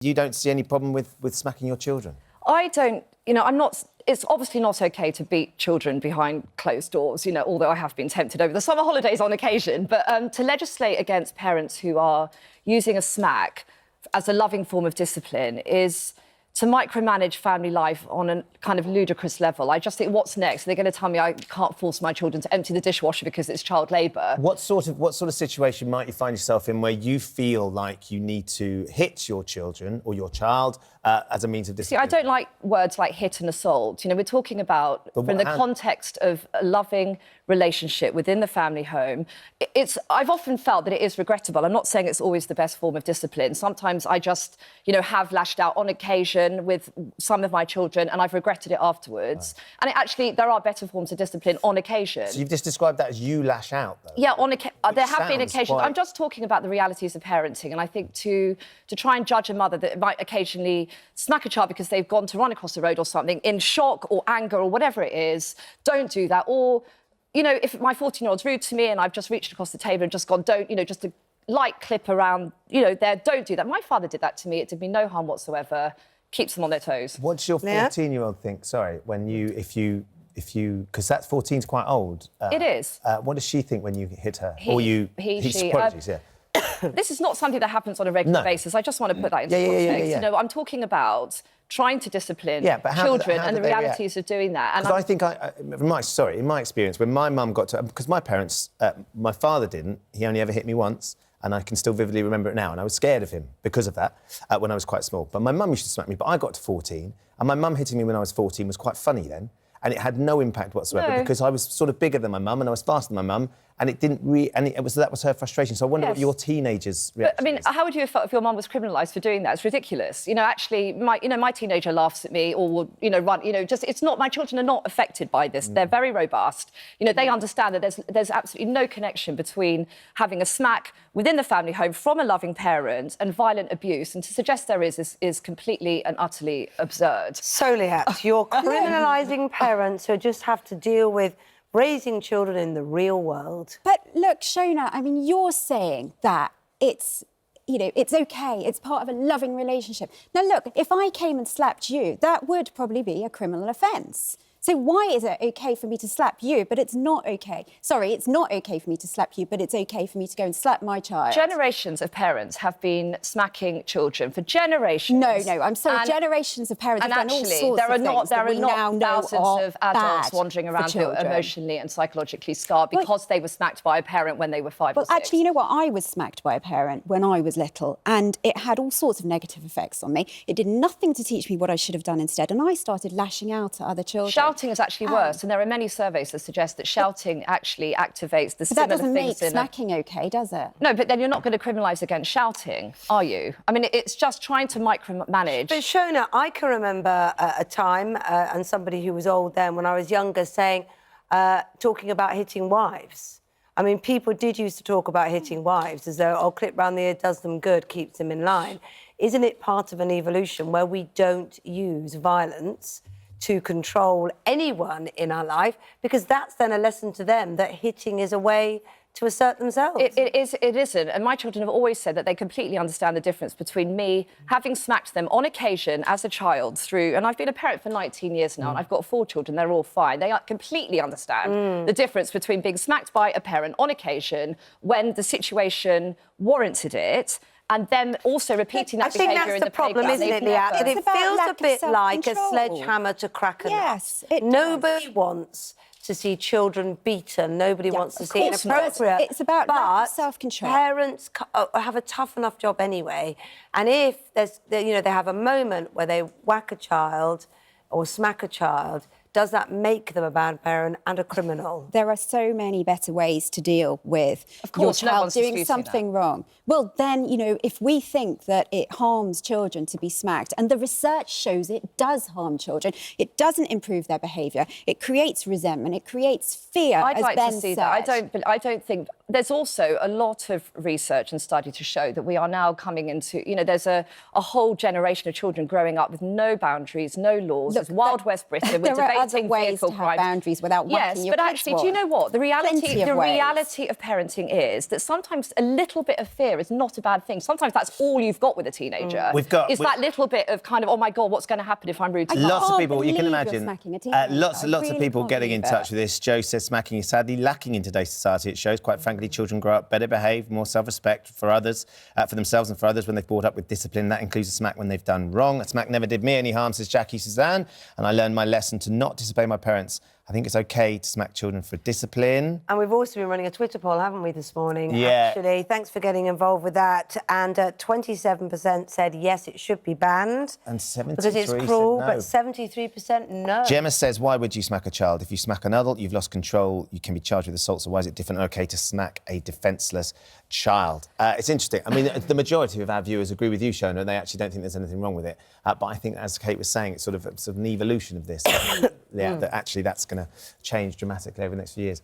You don't see any problem with smacking your children? I don't, you know, I'm not... It's obviously not OK to beat children behind closed doors, you know, although I have been tempted over the summer holidays on occasion. But to legislate against parents who are using a smack as a loving form of discipline is to micromanage family life on a kind of ludicrous level. I just think, what's next? They're going to tell me I can't force my children to empty the dishwasher because it's child labour. What sort of situation might you find yourself in where you feel like you need to hit your children or your child as a means of discipline? See, I don't like words like hit and assault. You know, we're talking about from the context of a loving relationship within the family home. I've often felt that it is regrettable. I'm not saying it's always the best form of discipline. Sometimes I just, you know, have lashed out on occasion with some of my children and I've regretted it afterwards. Right. And there are better forms of discipline on occasion. So you've just described that as you lash out, though? Yeah, there have been occasions. I'm just talking about the realities of parenting, and I think to try and judge a mother that might occasionally smack a child because they've gone to run across the road or something in shock or anger or whatever it is, don't do that. Or, you know, if my 14-year-old's rude to me and I've just reached across the table and just gone, don't, you know, just a light clip around, you know, there, don't do that. My father did that to me. It did me no harm whatsoever. Keeps them on their toes. What's your 14-year-old think? Sorry, when if you, because that's 14's quite old. It is. What does she think when you hit her? She. Apologies, yeah. This is not something that happens on a regular basis. I just want to put that into context. You know, I'm talking about trying to discipline children and the realities of doing that. And I think, in my experience, when my mum got to... Because my parents... my father didn't. He only ever hit me once, and I can still vividly remember it now, and I was scared of him because of that when I was quite small. But my mum used to smack me, but I got to 14, and my mum hitting me when I was 14 was quite funny then, and it had no impact whatsoever because I was sort of bigger than my mum and I was faster than my mum, and it didn't that was her frustration. So I wonder what your teenagers' reaction is. How would you have felt if your mum was criminalised for doing that? It's ridiculous. You know, actually, my teenager laughs at me or will, you know, run. You know, just it's not. My children are not affected by this. They're very robust. You know, they understand that there's absolutely no connection between having a smack within the family home from a loving parent and violent abuse. And to suggest there is completely and utterly absurd. So, Liat, you're criminalising parents who just have to deal with raising children in the real world. But look, Shona, I mean, you're saying that it's, you know, it's OK, it's part of a loving relationship. Now, look, if I came and slapped you, that would probably be a criminal offence. So why is it OK for me to slap you, but it's not OK? Sorry, it's not OK for me to slap you, but it's OK for me to go and slap my child. Generations of parents have been smacking children for generations. No, I'm sorry, generations of parents have done all sorts of things. There are not thousands of adults wandering around who are emotionally and psychologically scarred because they were smacked by a parent when they were 5 or 6. Well, actually, you know what? I was smacked by a parent when I was little, and it had all sorts of negative effects on me. It did nothing to teach me what I should have done instead, and I started lashing out at other children. Shouting is actually worse, and there are many surveys that suggest that shouting actually activates the similar things. That doesn't make smacking OK, does it? No, but then you're not going to criminalise against shouting, are you? I mean, it's just trying to micromanage. But Shona, I can remember a time, and somebody who was old then, when I was younger, talking about hitting wives. I mean, people did used to talk about hitting wives as though, oh, clip round the ear does them good, keeps them in line. Isn't it part of an evolution where we don't use violence to control anyone in our life, because that's then a lesson to them that hitting is a way to assert themselves? It isn't. And my children have always said that they completely understand the difference between me having smacked them on occasion as a child through... And I've been a parent for 19 years now, and I've got 4 children. They're all fine. They completely understand the difference between being smacked by a parent on occasion when the situation warranted it, and then also repeating that behaviour in the playground. I think that's the problem, isn't it, Liat? It feels a bit like a sledgehammer to crack a nut. Yes, it does. Nobody wants to see children beaten. Nobody wants to see inappropriate. It's about lack of self-control. Parents have a tough enough job anyway. And if they have a moment where they whack a child or smack a child, does that make them a bad parent and a criminal? There are so many better ways to deal with your child doing something wrong. Well, then, you know, if we think that it harms children to be smacked, and the research shows it does harm children, it doesn't improve their behaviour, it creates resentment, it creates fear, I'd as like Ben to see said. that. I don't think there's also a lot of research and study to show that we are now coming into, there's a whole generation of children growing up with no boundaries, no laws. Look, it's Wild West Britain. We're debating ways to have boundaries without whacking your kids. Yes, but actually, do you know what? The reality of parenting is that sometimes a little bit of fear is not a bad thing. Sometimes that's all you've got with a teenager. That little bit of kind of, oh my God, what's going to happen if I'm rude to them? Lots of people, you can imagine, lots of people getting in touch with this. Jo says smacking is sadly lacking in today's society. It shows, quite frankly, children grow up better behaved, more self-respect for others, for themselves and for others when they've brought up with discipline. That includes a smack when they've done wrong. A smack never did me any harm, says Jackie Suzanne, and I learned my lesson to not disobey my parents. I think it's OK to smack children for discipline. And we've also been running a Twitter poll, haven't we, this morning? Yeah. Actually, thanks for getting involved with that. And 27% said yes, it should be banned. And 73% because it's cruel, no. but 73% no. Gemma says, why would you smack a child? If you smack an adult, you've lost control. You can be charged with assault, so why is it different and OK to smack a defenceless child? It's interesting. I mean, the majority of our viewers agree with you, Shona, and they actually don't think there's anything wrong with it. But I think, as Kate was saying, it's sort of an evolution of this. That actually that's going to change dramatically over the next few years.